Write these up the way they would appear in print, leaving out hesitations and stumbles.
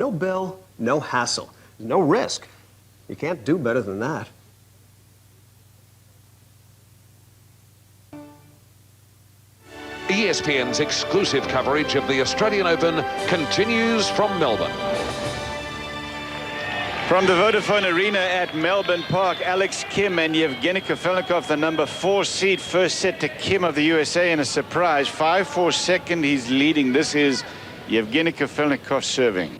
No bill, no hassle, no risk. You can't do better than that. ESPN's exclusive coverage of the Australian Open continues from Melbourne. From the Vodafone Arena at Melbourne Park, Alex Kim and Yevgeny Kafelnikov, the number 4 seed, first set to Kim of the USA in a surprise. 5-4 second, he's leading. This is Yevgeny Kafelnikov serving.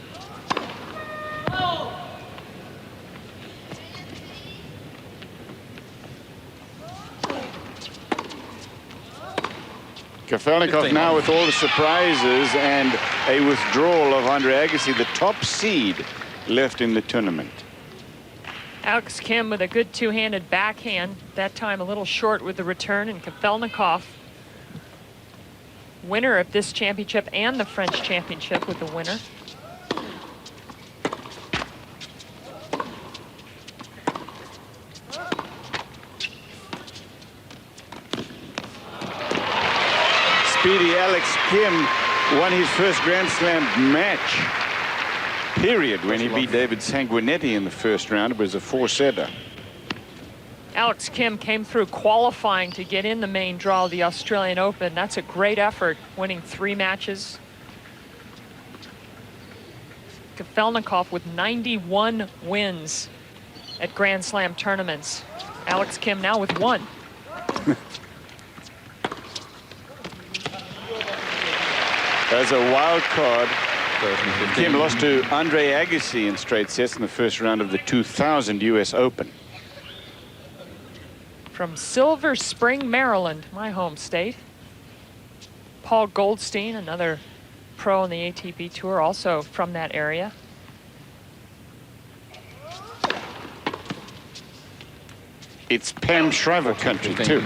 Kafelnikov now with all the surprises and a withdrawal of Andre Agassi, the top seed left in the tournament. Alex Kim with a good two-handed backhand, that time a little short with the return, and Kafelnikov, winner of this championship and the French championship with the winner. Speedy Alex Kim won his first Grand Slam match, period, when he beat David Sanguinetti in the first round. It was a 4-setter. Alex Kim came through qualifying to get in the main draw of the Australian Open. That's a great effort, winning 3 matches. Kafelnikov with 91 wins at Grand Slam tournaments. Alex Kim now with 1. As a wild card, Kim lost to Andre Agassi in straight sets in the first round of the 2000 US Open. From Silver Spring, Maryland, my home state. Paul Goldstein, another pro on the ATP Tour, also from that area. It's Pam Shriver country, too.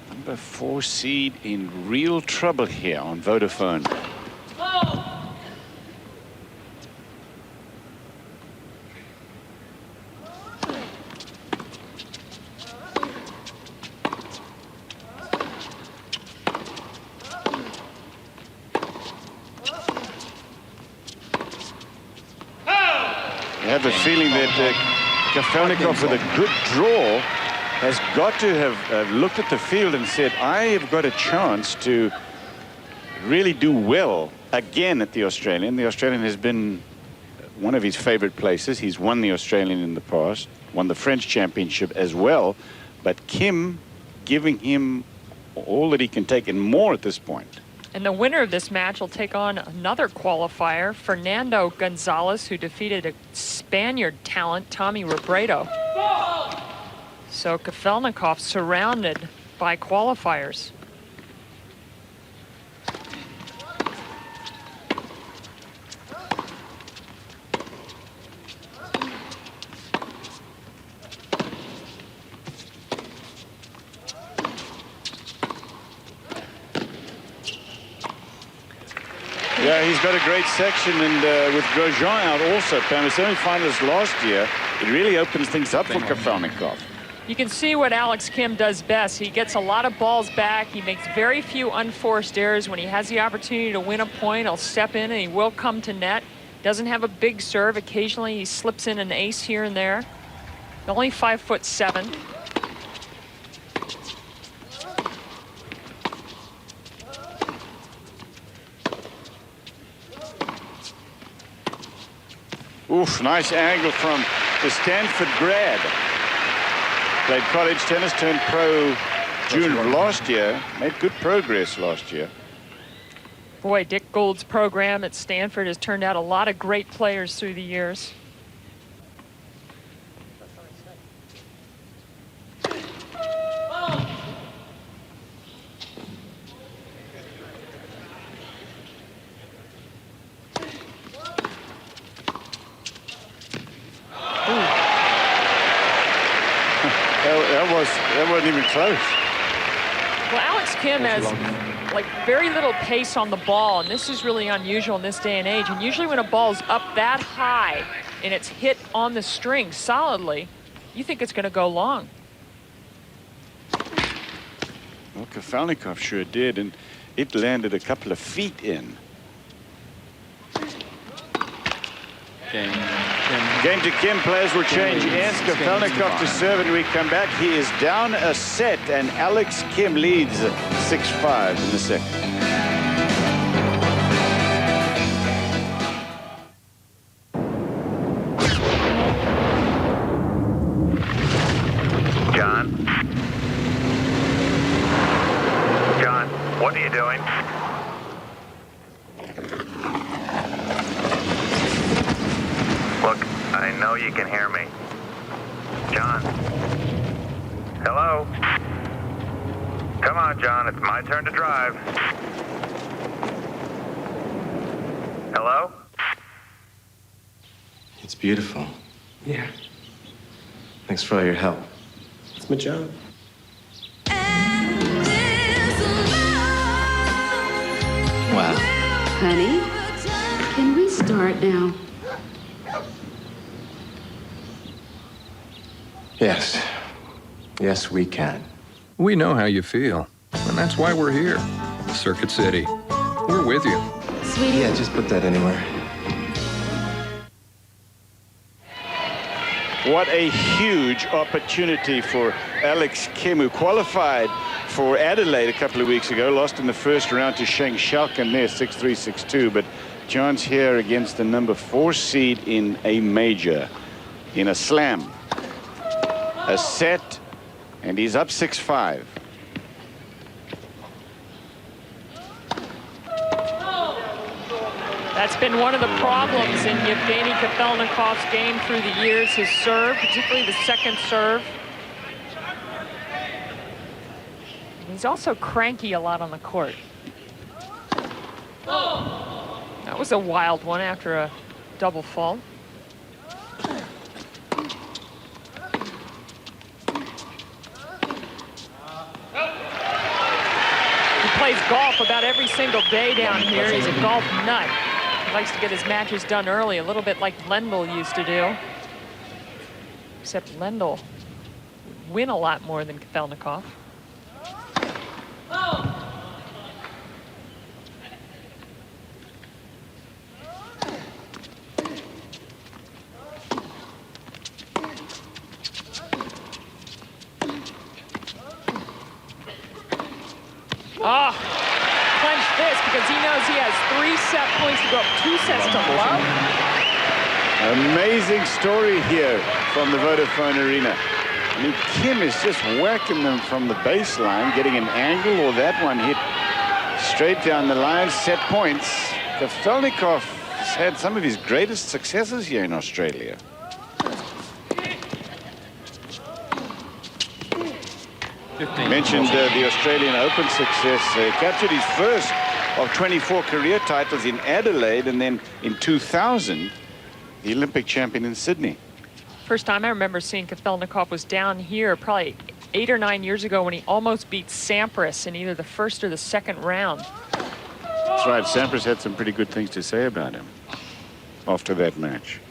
Number 4 seed in real trouble here on Vodafone. I have a feeling that Kafelnikov, with a good draw, has got to have looked at the field and said, I have got a chance to really do well again at the Australian. The Australian has been one of his favorite places. He's won the Australian in the past, won the French championship as well. But Kim giving him all that he can take and more at this point. And the winner of this match will take on another qualifier, Fernando Gonzalez, who defeated a Spaniard talent, Tommy Robredo. So Kafelnikov surrounded by qualifiers. Yeah, he's got a great section, and with Grosjean out also, Pam, the semi-finalist last year, it really opens things up for Kafelnikov. You can see what Alex Kim does best. He gets a lot of balls back. He makes very few unforced errors. When he has the opportunity to win a point, he'll step in and he will come to net. Doesn't have a big serve. Occasionally he slips in an ace here and there. Only 5'7". Oof, nice angle from the Stanford grad. Played college tennis, turned pro June of last year. Made good progress last year. Boy, Dick Gould's program at Stanford has turned out a lot of great players through the years. That wasn't even close. Well, Alex Kim has like very little pace on the ball, and this is really unusual in this day and age. And usually when a ball's up that high and it's hit on the string solidly, you think it's going to go long. Well, Kafelnikov sure did, and it landed a couple of feet in. Game to Kim. Players will change hands. Kafelnikov to serve, and we come back. He is down a set, and Alex Kim leads 6-5 in the second. John, what are you doing? Look, I know you can hear me. John? Hello? Come on, John, it's my turn to drive. Hello? It's beautiful. Yeah. Thanks for all your help. It's my job. Wow. Honey, can we start now? Yes. Yes, we can. We know how you feel, and that's why we're here. Circuit City. We're with you. Sweetie. Yeah, just put that anywhere. What a huge opportunity for Alex Kim, who qualified for Adelaide a couple of weeks ago, lost in the first round to Sheng Xiaokan there, 6-3, 6-2, but chance here against the number 4 seed in a major, in a slam. A set, and he's up 6-5. That's been one of the problems in Yevgeny Kafelnikov's game through the years, his serve, particularly the second serve. He's also cranky a lot on the court. That was a wild one after a double fault. He plays golf about every single day down here. He's a golf nut. He likes to get his matches done early, a little bit like Lendl used to do. Except Lendl would win a lot more than Kafelnikov. Ah, clench this because he knows he has 3 set points to go up, 2 sets to love. Amazing story here from the Vodafone Arena. I mean, Kim is just whacking them from the baseline, getting an angle, or that one hit straight down the line, set points. Kafelnikov has had some of his greatest successes here in Australia. Mentioned the Australian Open success. Captured his first of 24 career titles in Adelaide, and then in 2000, the Olympic champion in Sydney. First time I remember seeing Kafelnikov was down here probably 8 or 9 years ago when he almost beat Sampras in either the first or the second round. That's right. Sampras had some pretty good things to say about him after that match.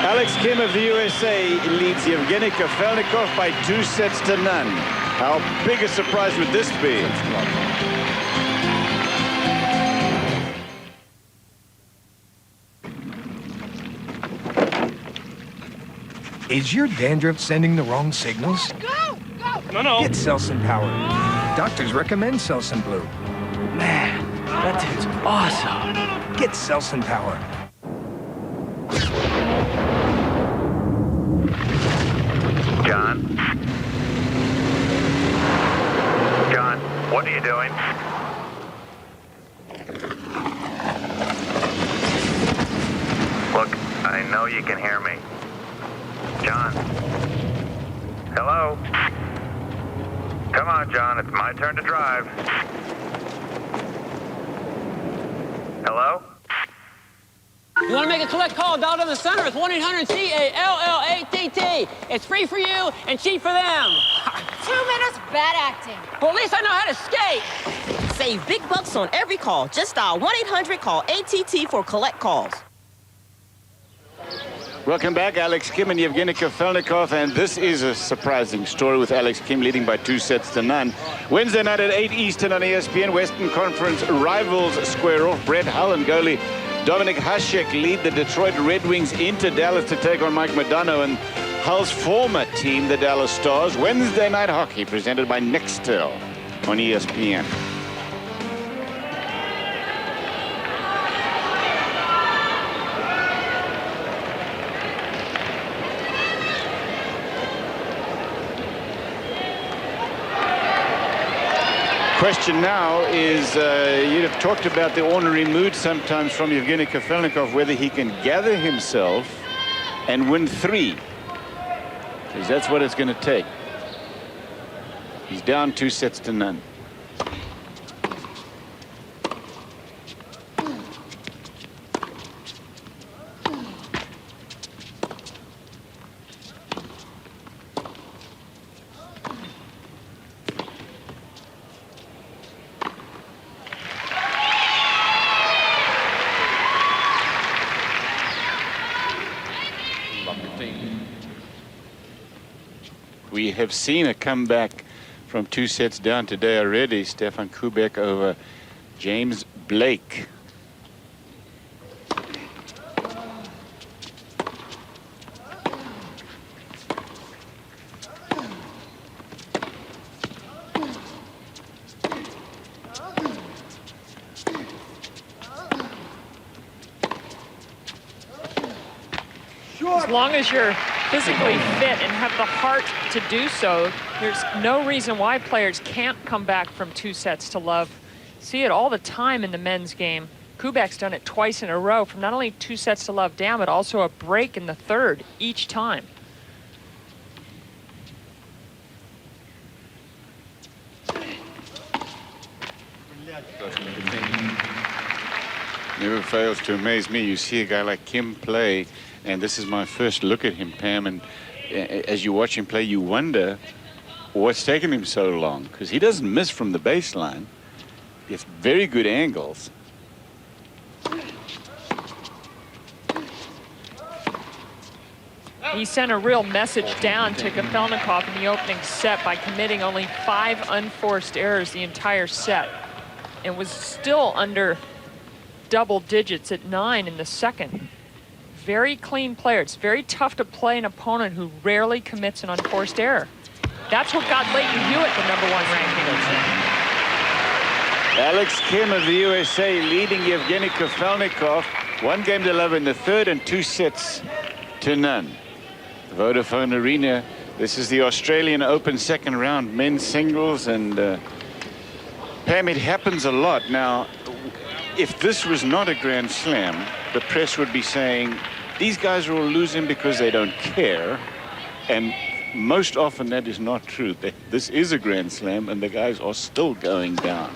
Alex Kim of the USA leads Yevgeny Kafelnikov by 2 sets to none. How big a surprise would this be? Is your dandruff sending the wrong signals? Go! Go! No. Get Selsun Power. Doctors recommend Selsun Blue. Man, that dude's awesome. Get Selsun Power. John? John, what are you doing? Look, I know you can hear me. John? Hello? Come on, John, it's my turn to drive. Hello? You want to make a collect call down in the center? It's 1-800-CALLATT. It's free for you and cheap for them. 2 minutes bad acting. Well, at least I know how to skate. Save big bucks on every call. Just dial 1-800-CALL-ATT for collect calls. Welcome back, Alex Kim and Yevgeny Kafelnikov, and this is a surprising story with Alex Kim leading by 2-0. Wednesday night at 8 Eastern on ESPN, Western Conference rivals square off. Brett Hull and goalie Dominik Hasek lead the Detroit Red Wings into Dallas to take on Mike Modano and Hull's former team, the Dallas Stars. Wednesday night hockey presented by Nextel on ESPN. Question now is, you'd have talked about the ornery mood sometimes from Yevgeny Kafelnikov, whether he can gather himself and win 3. Because that's what it's going to take. He's down 2-0. We have seen a comeback from 2 sets down today already. Stefan Kubek over James Blake. As long as you're physically fit and have the heart to do so, there's no reason why players can't come back from 2-0. See it all the time in the men's game. Kubek's done it twice in a row from not only 2-0 down, but also a break in the third each time. Never fails to amaze me. You see a guy like Kim play, and this is my first look at him, Pam, and as you watch him play, you wonder what's taken him so long, because he doesn't miss from the baseline. He has very good angles. He sent a real message down to Kafelnikov in the opening set by committing only 5 unforced errors the entire set, and was still under double digits at 9 in the second. Very clean player. It's very tough to play an opponent who rarely commits an unforced error. That's what got Leighton Hewitt the #1 ranking. Alex Kim of the USA leading Yevgeny Kafelnikov 1-0 in the third and 2-0. Vodafone Arena. This is the Australian Open second round men's singles, and Pam, it happens a lot. Now, if this was not a Grand Slam, the press would be saying these guys are all losing because they don't care, and most often that is not true. This is a Grand Slam and the guys are still going down.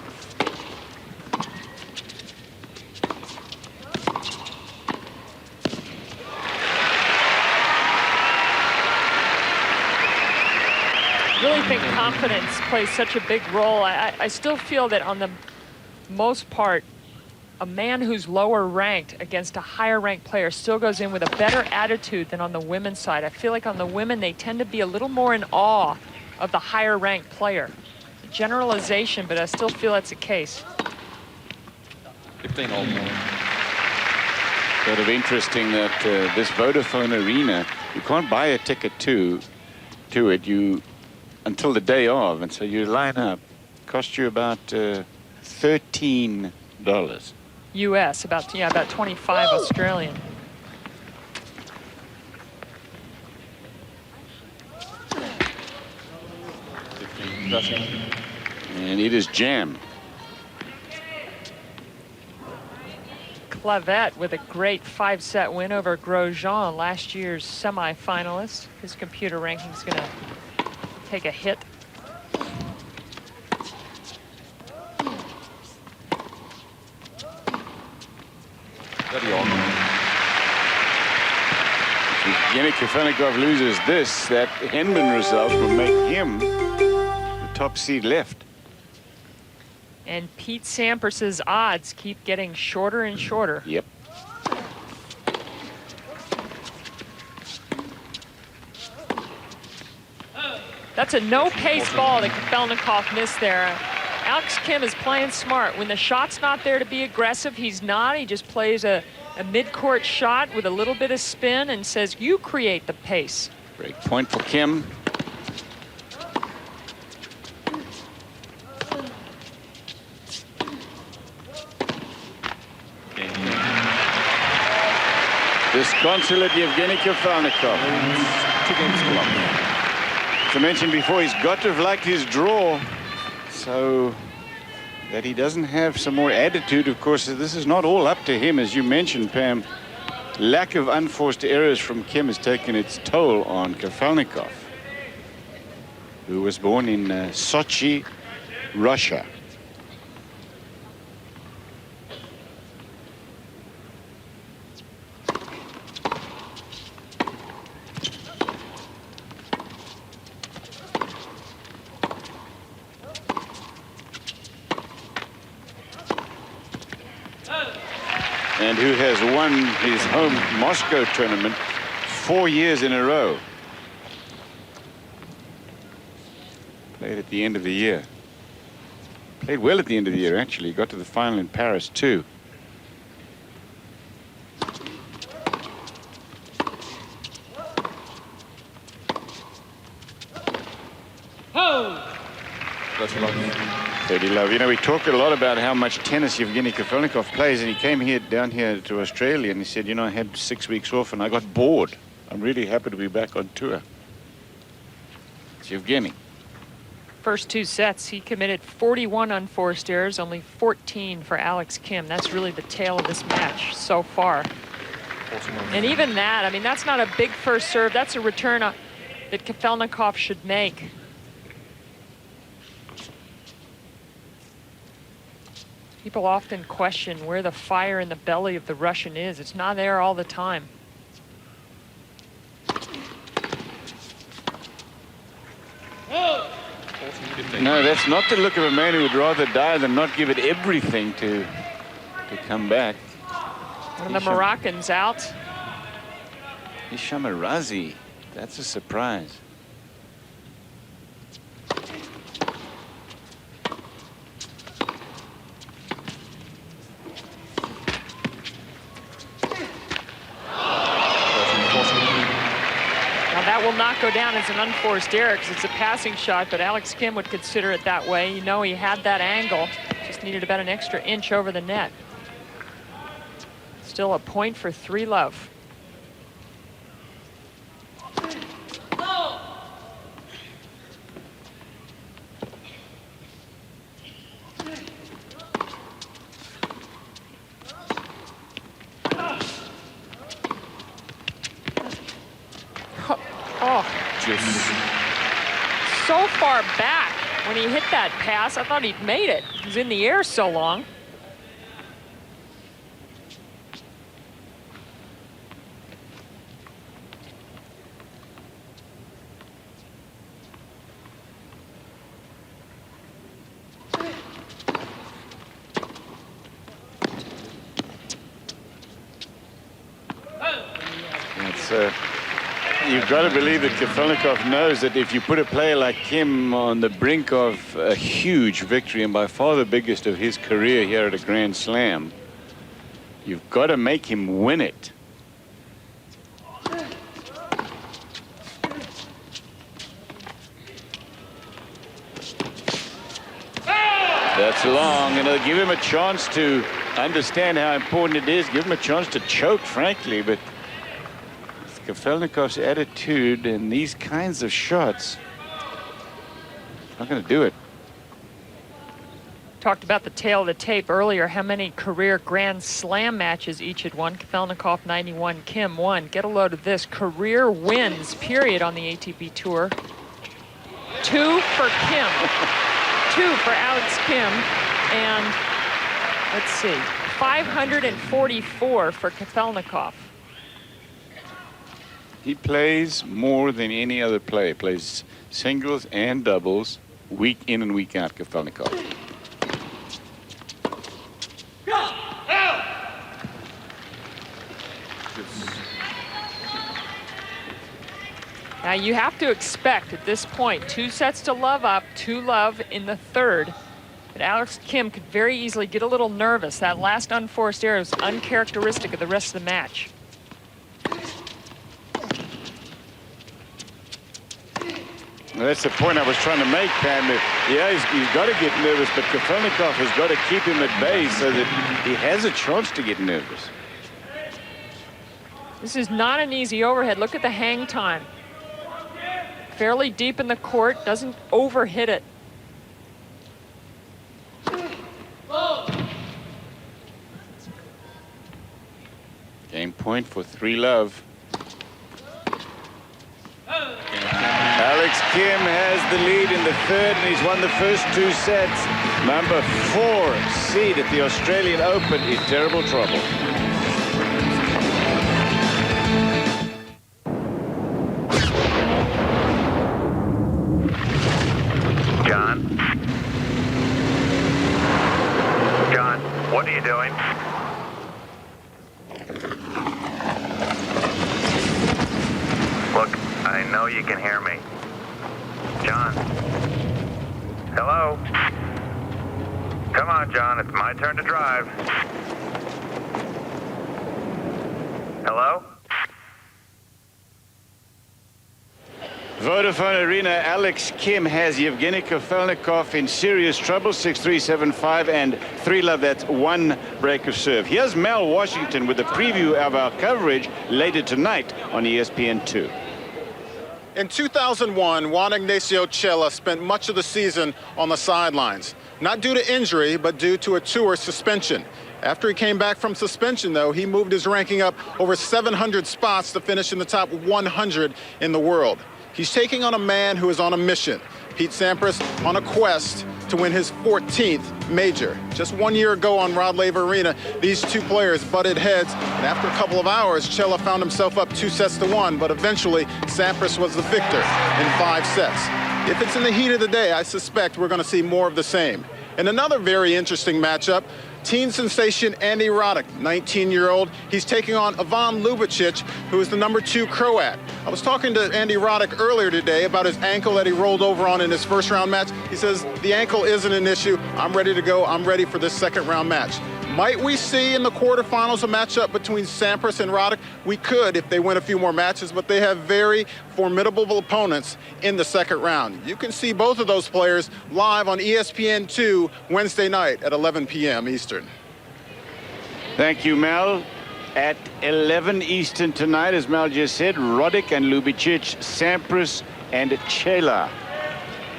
I really think confidence plays such a big role. I still feel that on the most part, a man who's lower ranked against a higher ranked player still goes in with a better attitude than on the women's side. I feel like on the women, they tend to be a little more in awe of the higher ranked player. Generalization, but I still feel that's the case. 15 all. Sort of interesting that this Vodafone Arena, you can't buy a ticket to it until the day of, and so you line up. Cost you about $13. US, about 25 Australian. And it is jam. Clavette with a great 5-set win over Grosjean, last year's semi-finalist. His computer ranking's going to take a hit. If Yevgeny Kafelnikov loses this, that Henman result will make him the top seed left. And Pete Sampers's odds keep getting shorter and shorter. Yep. That's a no-pace ball that Kafelnikov missed there. Alex Kim is playing smart. When the shot's not there to be aggressive, he's not. He just plays a mid-court shot with a little bit of spin and says, you create the pace. Great point for Kim. Disconsolate Yevgeny Kafelnikov. 2 games to love. As I mentioned before, he's got to have liked his draw, so that he doesn't have some more attitude. Of course, this is not all up to him, as you mentioned, Pam. Lack of unforced errors from Kim has taken its toll on Kafelnikov, who was born in Sochi, Russia. And who has won his home Moscow tournament 4 years in a row. Played at the end of the year. Played well at the end of the year, actually. Got to the final in Paris, too. Dirty love. You know, we talk a lot about how much tennis Yevgeny Kafelnikov plays, and he came down here to Australia, and he said, you know, I had 6 weeks off and I got bored. I'm really happy to be back on tour. It's Yevgeny. First 2 sets, he committed 41 unforced errors, only 14 for Alex Kim. That's really the tale of this match so far. And even that, I mean, that's not a big first serve. That's a return that Kafelnikov should make. People often question where the fire in the belly of the Russian is. It's not there all the time. No, that's not the look of a man who would rather die than not give it everything to come back. One of the Moroccans out. Hisham Arazi, that's a surprise. That will not go down as an unforced error because it's a passing shot, but Alex Kim would consider it that way. You know, he had that angle, just needed about an extra inch over the net. Still a point for 3-love. Oh, just so far back when he hit that pass. I thought he'd made it. He was in the air so long. You've got to believe that Kafelnikov knows that if you put a player like Kim on the brink of a huge victory, and by far the biggest of his career here at a Grand Slam, you've got to make him win it. That's long, and it'll give him a chance to understand how important it is, give him a chance to choke, frankly, but Kafelnikov's attitude and these kinds of shots, not going to do it. Talked about the tail of the tape earlier, how many career Grand Slam matches each had won. Kafelnikov 91, Kim 1. Get a load of this. Career wins, period, on the ATP Tour. 2 for Kim. 2 for Alex Kim. And let's see, 544 for Kafelnikov. He plays more than any other player. Plays singles and doubles week in and week out, Kafelnikov. Now you have to expect at this point 2-0 up, 2-0 in the third. But Alex Kim could very easily get a little nervous. That last unforced error was uncharacteristic of the rest of the match. Well, that's the point I was trying to make, Pam. Yeah, he's got to get nervous, but Kafelnikov has got to keep him at bay so that he has a chance to get nervous. This is not an easy overhead. Look at the hang time. Fairly deep in the court, doesn't overhit it. Game point for 3-0. Alex Kim has the lead in the third, and he's won the first 2 sets. Number 4 seed at the Australian Open in terrible trouble. John, what are you doing? Look, I know you can hear me. John? Hello? Come on, John, it's my turn to drive. Hello? Vodafone Arena, Alex Kim has Yevgeny Kafelnikov in serious trouble, 6-3, 7-5, and 3-0. That's 1 break of serve. Here's Mel Washington with a preview of our coverage later tonight on ESPN2. In 2001, Juan Ignacio Chela spent much of the season on the sidelines, not due to injury, but due to a tour suspension. After he came back from suspension, though, he moved his ranking up over 700 spots to finish in the top 100 in the world. He's taking on a man who is on a mission. Pete Sampras on a quest to win his 14th major. Just 1 year ago on Rod Laver Arena, these two players butted heads, and after a couple of hours, Chela found himself up 2-1, but eventually Sampras was the victor in 5 sets. If it's in the heat of the day, I suspect we're going to see more of the same. And another very interesting matchup, teen sensation Andy Roddick, 19-year-old. He's taking on Ivan Lubicic, who is the #2 Croat. I was talking to Andy Roddick earlier today about his ankle that he rolled over on in his first-round match. He says, the ankle isn't an issue. I'm ready to go. I'm ready for this second-round match. Might we see in the quarterfinals a matchup between Sampras and Roddick? We could if they win a few more matches, but they have very formidable opponents in the second round. You can see both of those players live on ESPN2 Wednesday night at 11 p.m. Eastern. Thank you, Mel. At 11 Eastern tonight, as Mel just said, Roddick and Lubicic, Sampras and Chela.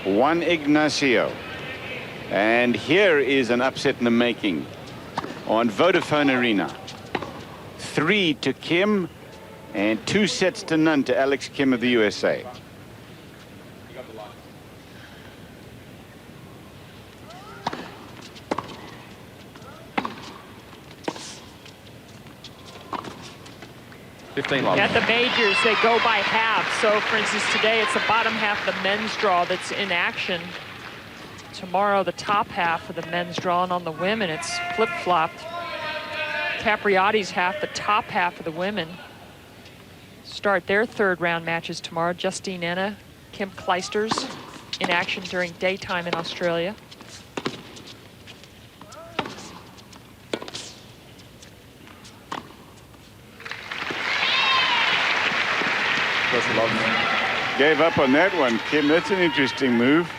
Juan Ignacio. And here is an upset in the making on Vodafone Arena. 3 to Kim and 2-0 to Alex Kim of the USA. At the majors, they go by half. So, for instance, today it's the bottom half of the men's draw that's in action. Tomorrow, the top half of the men's draw, and on the women, it's flip-flopped. Capriati's half, the top half of the women start their third-round matches tomorrow. Justine Enna, Kim Kleisters in action during daytime in Australia. Gave up on that one, Kim. That's an interesting move.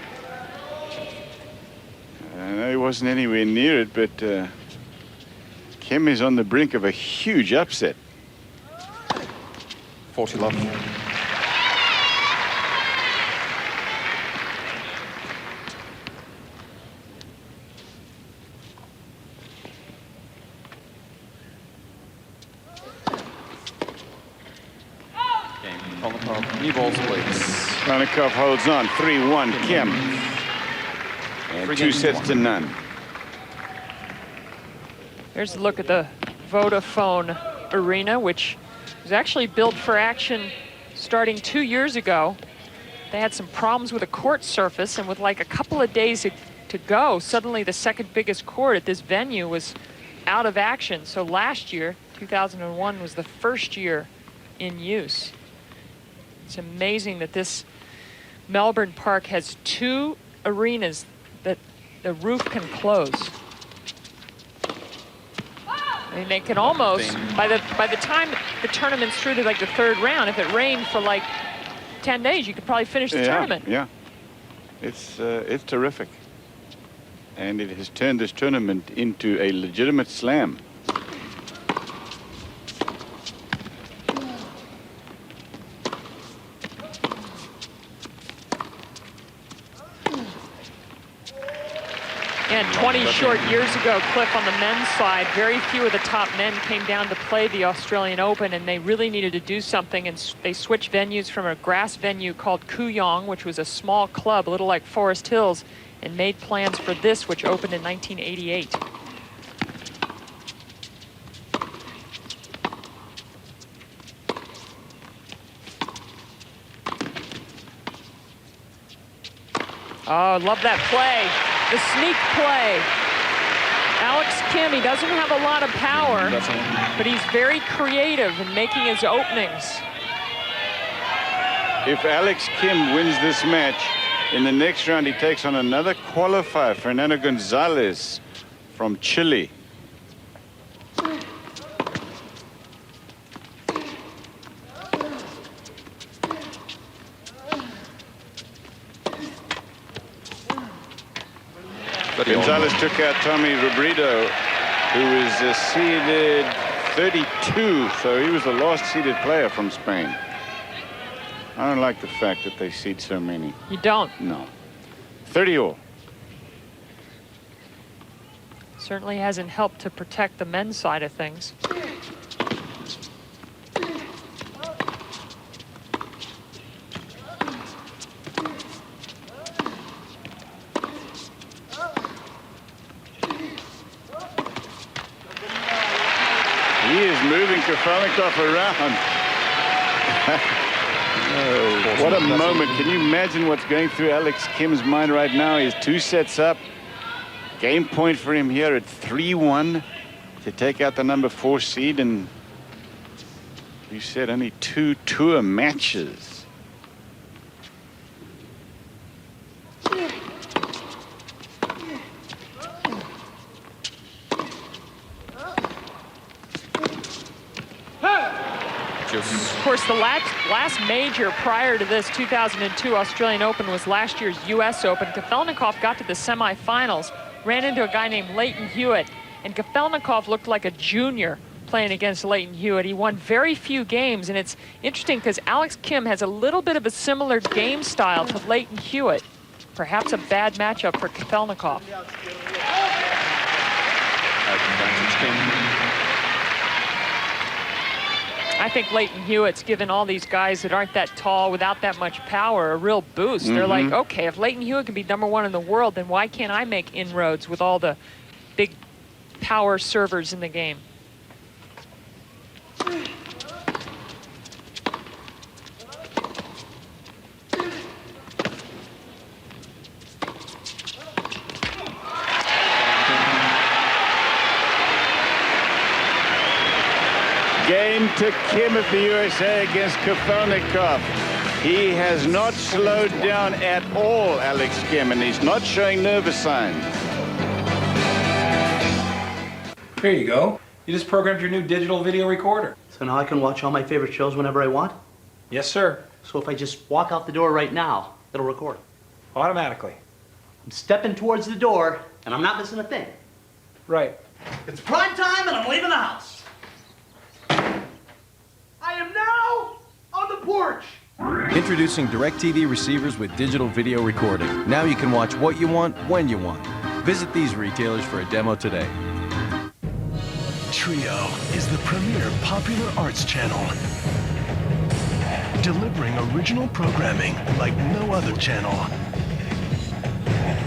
I know he wasn't anywhere near it, but Kim is on the brink of a huge upset. 40-love. New balls, please. Kafelnikov holds on, 3-1, Kim. And 2-0. Here's a look at the Vodafone Arena, which was actually built for action starting 2 years ago. They had some problems with the court surface, and with like a couple of days to go, suddenly the second biggest court at this venue was out of action. So last year, 2001, was the first year in use. It's amazing that this Melbourne Park has 2 arenas that the roof can close. I mean, they can almost, by the time the tournament's through to like the 3rd round, if it rained for like 10 days, you could probably finish the tournament. Yeah, it's terrific. And it has turned this tournament into a legitimate slam. And 20 short years ago, Cliff, on the men's side, very few of the top men came down to play the Australian Open, and they really needed to do something, and they switched venues from a grass venue called Kooyong, which was a small club, a little like Forest Hills, and made plans for this, which opened in 1988. Oh, love that play. The sneak play. Alex Kim, he doesn't have a lot of power, but he's very creative in making his openings. If Alex Kim wins this match, in the next round he takes on another qualifier, Fernando Gonzalez from Chile. Gonzalez took out Tommy Robredo, who was seeded 32, so he was the last seeded player from Spain. I don't like the fact that they seed so many. You don't? No. 30 all. Certainly hasn't helped to protect the men's side of things. He is moving Kafelnikov around. Oh, what a moment. Can you imagine what's going through Alex Kim's mind right now? He's 2 sets up. Game point for him here at 3-1 to take out the number 4 seed. And you said only 2 tour matches. Of course, the last major prior to this 2002 Australian Open was last year's U.S. Open. Kafelnikov got to the semifinals, ran into a guy named Leighton Hewitt, and Kafelnikov looked like a junior playing against Leighton Hewitt. He won very few games, and it's interesting because Alex Kim has a little bit of a similar game style to Leighton Hewitt. Perhaps a bad matchup for Kafelnikov. I think Leighton Hewitt's given all these guys that aren't that tall, without that much power, a real boost. They're like, okay, if Leighton Hewitt can be #1 in the world, then why can't I make inroads with all the big power servers in the game? Game to Kim of the USA against Kafelnikov. He has not slowed down at all, Alex Kim, and he's not showing nervous signs. Here you go. You just programmed your new digital video recorder. So now I can watch all my favorite shows whenever I want? Yes, sir. So if I just walk out the door right now, it'll record? Automatically. I'm stepping towards the door, and I'm not missing a thing. Right. It's prime time, and I'm leaving the house. I am now on the porch. Introducing DirecTV receivers with digital video recording. Now you can watch what you want, when you want. Visit these retailers for a demo today. Trio is the premier popular arts channel, delivering original programming like no other channel.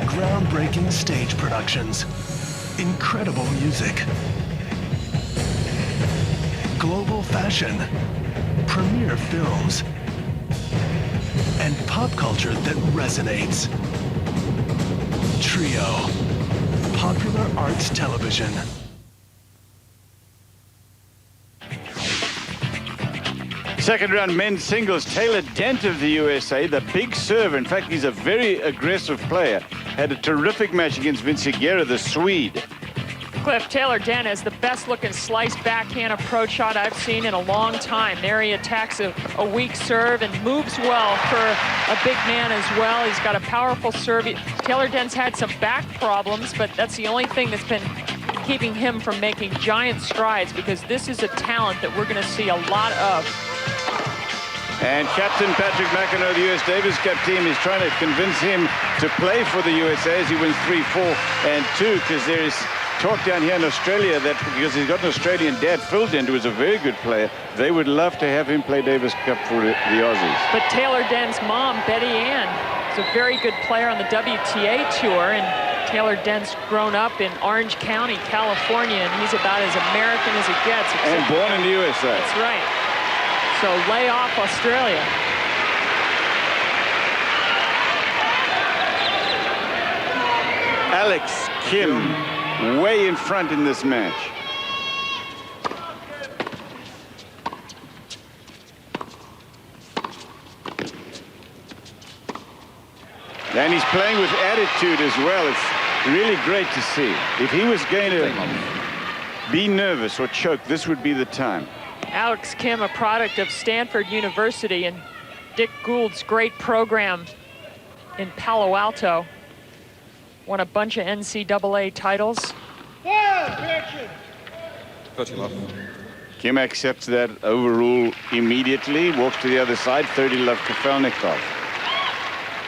Groundbreaking stage productions, incredible music, global fashion, premier films, and pop culture that resonates. Trio, popular arts television. Second round men's singles, Taylor Dent of the USA, the big server. In fact, he's a very aggressive player. Had a terrific match against Vince Higuera, the Swede. Cliff, Taylor Dent has the best-looking slice backhand approach shot I've seen in a long time. There he attacks a weak serve and moves well for a big man as well. He's got a powerful serve. Taylor Dent's had some back problems, but that's the only thing that's been keeping him from making giant strides, because this is a talent that we're going to see a lot of. And Captain Patrick McEnroe of the US Davis Cup team is trying to convince him to play for the USA as he wins 3-4 and 2, because there is talk down here in Australia that because he's got an Australian dad, Phil Dent, who is a very good player, they would love to have him play Davis Cup for the Aussies. But Taylor Dent's mom, Betty Ann, is a very good player on the WTA tour, and Taylor Dent's grown up in Orange County, California, and he's about as American as it gets. And born in the USA. That's right. So lay off Australia. Alex Kim way in front in this match. And he's playing with attitude as well. It's really great to see. If he was going to be nervous or choke, this would be the time. Alex Kim, a product of Stanford University and Dick Gould's great program in Palo Alto. Won a bunch of NCAA titles. Kim accepts that overrule immediately, walks to the other side, 30 love Kafelnikov.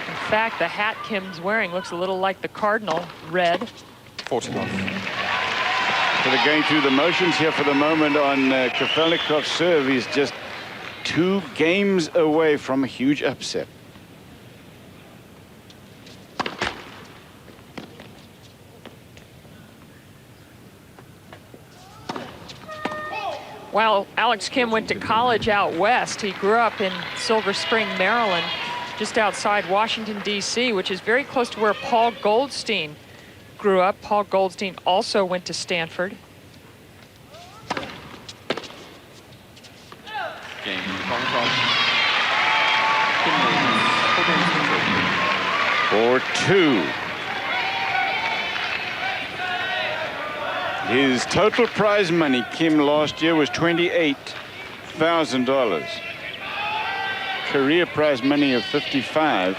In fact, the hat Kim's wearing looks a little like the Cardinal red. 40 love. So they're going through the motions here for the moment on Kafelnikov's serve. He's just 2 games away from a huge upset. While Alex Kim went to college out west, he grew up in Silver Spring, Maryland, just outside Washington, D.C., which is very close to where Paul Goldstein grew up. Paul Goldstein also went to Stanford. Game 4-2. His total prize money, Kim, last year was $28,000. Career prize money of $55,000.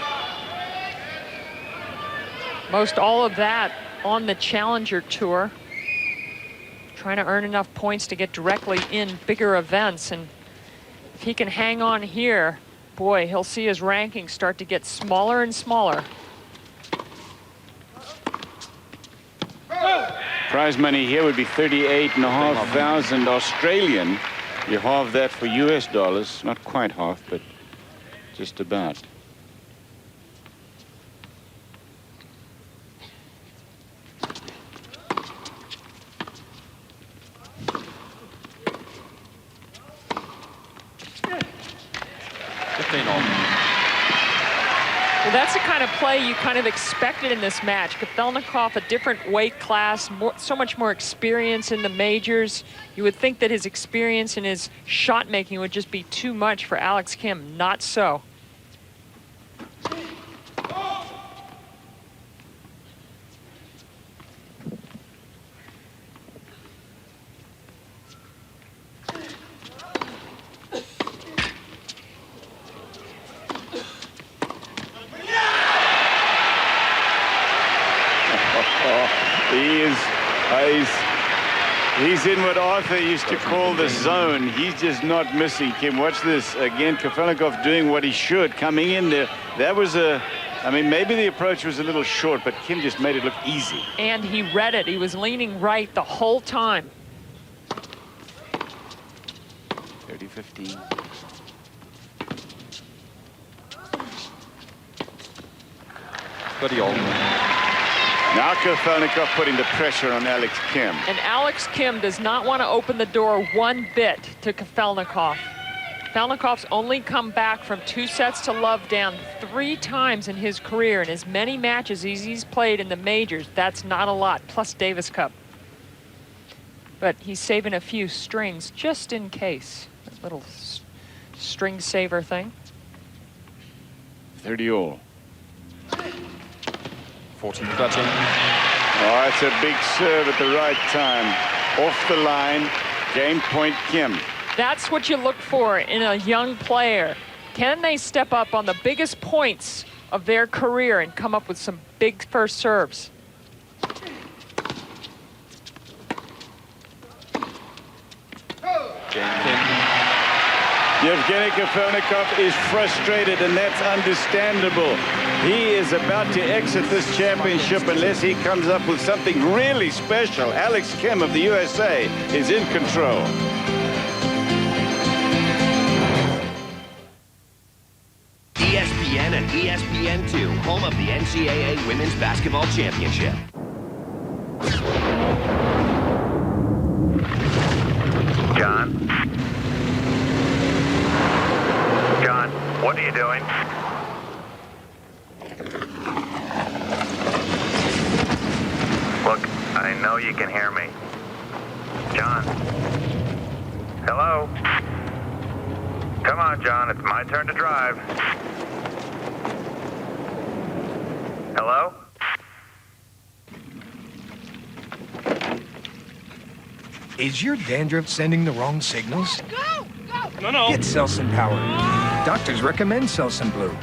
Most all of that on the Challenger Tour. Trying to earn enough points to get directly in bigger events. And if he can hang on here, boy, he'll see his rankings start to get smaller and smaller. Prize money here would be $38,500 Australian. You halve that for US dollars. Not quite half, but just about. Well, that's the kind of play you kind of expected in this match. Kafelnikov, a different weight class, so much more experience in the majors. You would think that his experience and his shot making would just be too much for Alex Kim. Not so. He's in what Arthur used to call the zone. He's just not missing, Kim. Watch this. Again, Kafelnikov doing what he should, coming in there. That was I mean, maybe the approach was a little short, but Kim just made it look easy. And he read it. He was leaning right the whole time. 30-15. Now Kafelnikov putting the pressure on Alex Kim. And Alex Kim does not want to open the door one bit to Kafelnikov. Kafelnikov's only come back from 2 sets to love down 3 times in his career. In as many matches as he's played in the majors, that's not a lot, plus Davis Cup. But he's saving a few strings just in case. A little string saver thing. 30 all. 14-13. Oh, it's a big serve at the right time. Off the line, game point Kim. That's what you look for in a young player. Can they step up on the biggest points of their career and come up with some big first serves? Yevgeny Kafelnikov is frustrated, and that's understandable. He is about to exit this championship unless he comes up with something really special. Alex Kim of the USA is in control. ESPN and ESPN2, home of the NCAA Women's Basketball Championship. John? John, what are you doing? Look, I know you can hear me. John? Hello? Come on, John, it's my turn to drive. Hello? Is your dandruff sending the wrong signals? No. Get Selsun Power. Doctors recommend Selsun Blue.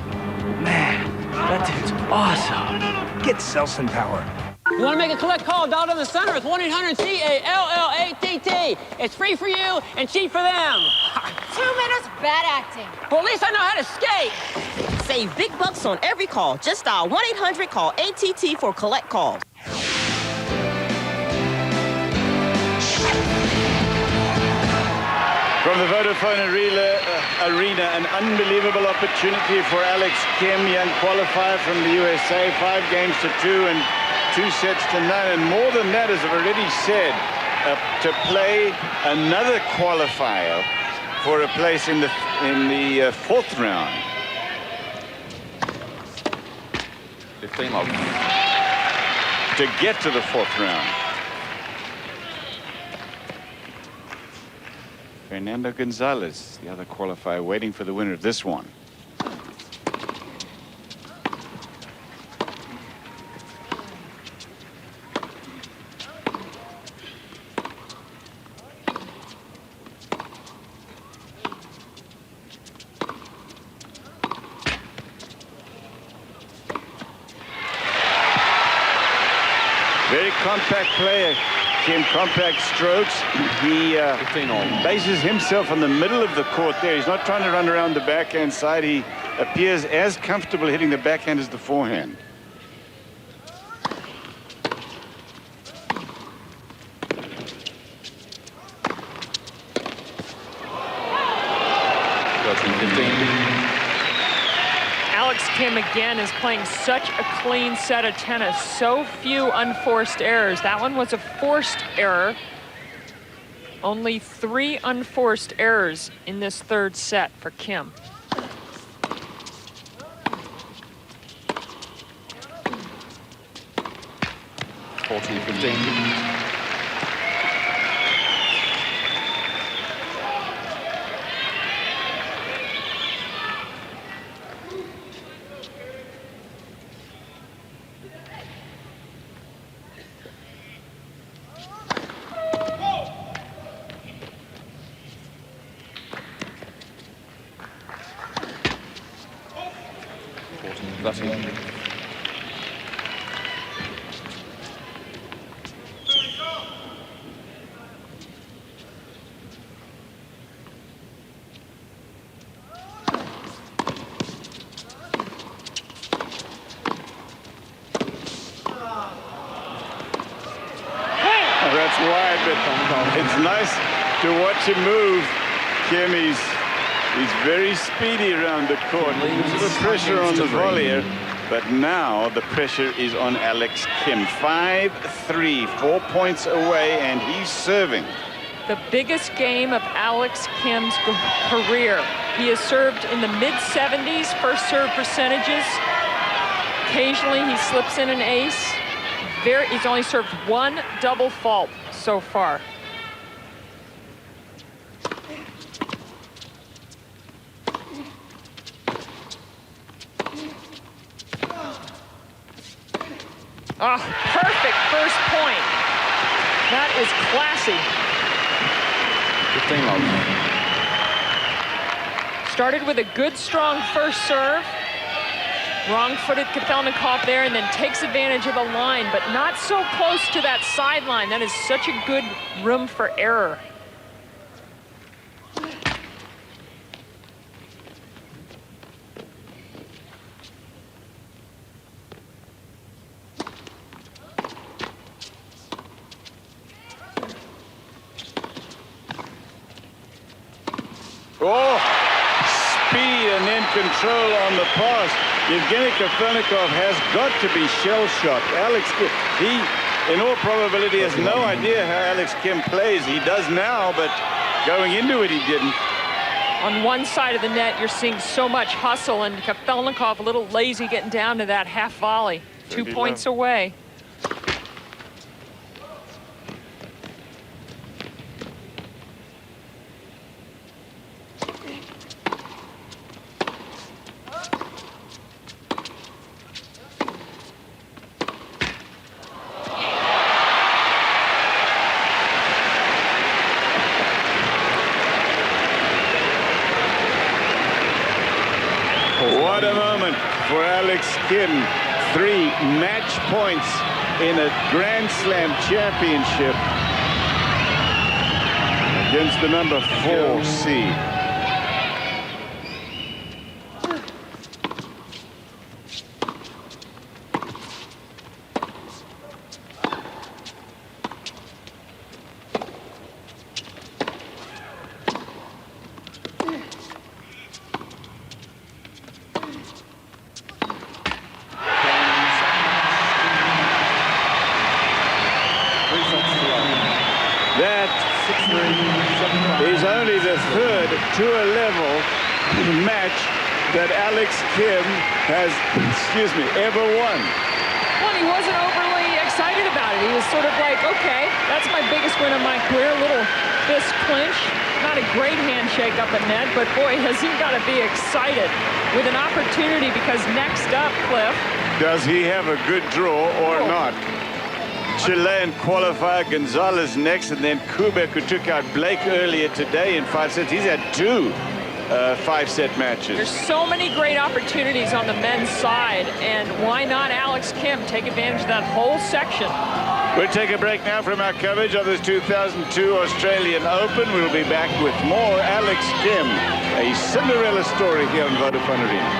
Man, that dude's awesome. Get Selsun Power. You want to make a collect call, dial in the center. It's 1-800-CALLATT. It's free for you and cheap for them. 2 minutes, bad acting. Well, at least I know how to skate. Save big bucks on every call. Just dial 1-800-CALL-ATT for collect calls. From the Vodafone Arena, an unbelievable opportunity for Alex Kim, young qualifier from the USA, 5 games to 2 and 2 sets to none. And more than that, as I've already said, to play another qualifier for a place in the 4th round. 15 love. To get to the 4th round. Fernando Gonzalez, the other qualifier, waiting for the winner of this one. Very compact player. Kim, compact strokes. He bases himself on the middle of the court there. He's not trying to run around the backhand side. He appears as comfortable hitting the backhand as the forehand. Alex Kim again is playing such a clean set of tennis. So few unforced errors. That one was a forced error. Only 3 unforced errors in this 3rd set for Kim. That's wide, but it's nice to watch him move. Kim, he's very speedy around the court. There's the pressure on the volleyer, but now the pressure is on Alex Kim. 5-3, 4 points away, and he's serving. The biggest game of Alex Kim's career. He has served in the mid-70s first serve percentages. Occasionally he slips in an ace. He's only served 1 double fault so far. Oh, perfect first point. That is classy. 15 love. Started with a good, strong first serve. Wrong-footed Kafelnikov there, and then takes advantage of the line, but not so close to that sideline. That is such a good room for error. Oh, speed and then control on the pass. Evgeny Kafelnikov has got to be shell-shocked. Alex, he, in all probability, has no idea how Alex Kim plays. He does now, but going into it, he didn't. On one side of the net, you're seeing so much hustle, and Kafelnikov a little lazy getting down to that half volley. 2 points away. What a moment for Alex Kim. 3 match points in a Grand Slam championship against the number 4 seed. That is only the third tour level match that Alex Kim has, ever won. Well, he wasn't overly excited about it. He was sort of like, okay, that's my biggest win of my career. A little fist clinch. Not a great handshake up at net, but boy, has he got to be excited with an opportunity, because next up, Cliff. Does he have a good draw or not? Chilean qualifier Gonzalez next, and then Kubek, who took out Blake earlier today in 5 sets. He's had 2 5-set matches. There's so many great opportunities on the men's side, and why not Alex Kim take advantage of that whole section? We'll take a break now from our coverage of this 2002 Australian Open. We'll be back with more Alex Kim, a Cinderella story here on Vodafone Arena.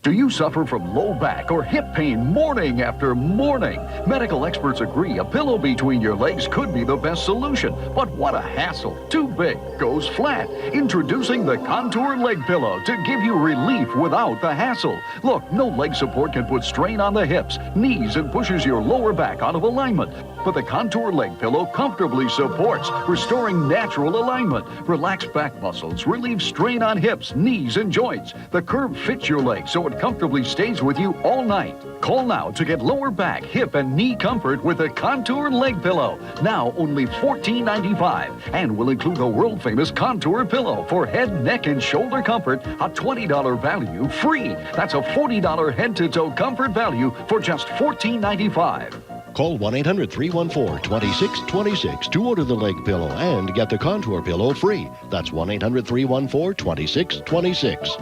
Do you suffer from low back or hip pain morning after morning? Medical experts agree a pillow between your legs could be the best solution. But what a hassle. Too big, goes flat. Introducing the Contour Leg Pillow to give you relief without the hassle. Look, no leg support can put strain on the hips, knees, and pushes your lower back out of alignment. But the Contour Leg Pillow comfortably supports, restoring natural alignment. Relax back muscles, relieve strain on hips, knees, and joints. The curve fits your leg so it comfortably stays with you all night. Call now to get lower back, hip, and knee comfort with the Contour Leg Pillow. Now only $14.95, and will include the world-famous Contour Pillow for head, neck, and shoulder comfort. A $20 value free. That's a $40 head-to-toe comfort value for just $14.95. Call 1-800-314-2626 to order the leg pillow and get the Contour Pillow free. That's 1-800-314-2626.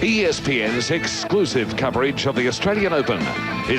ESPN's exclusive coverage of the Australian Open is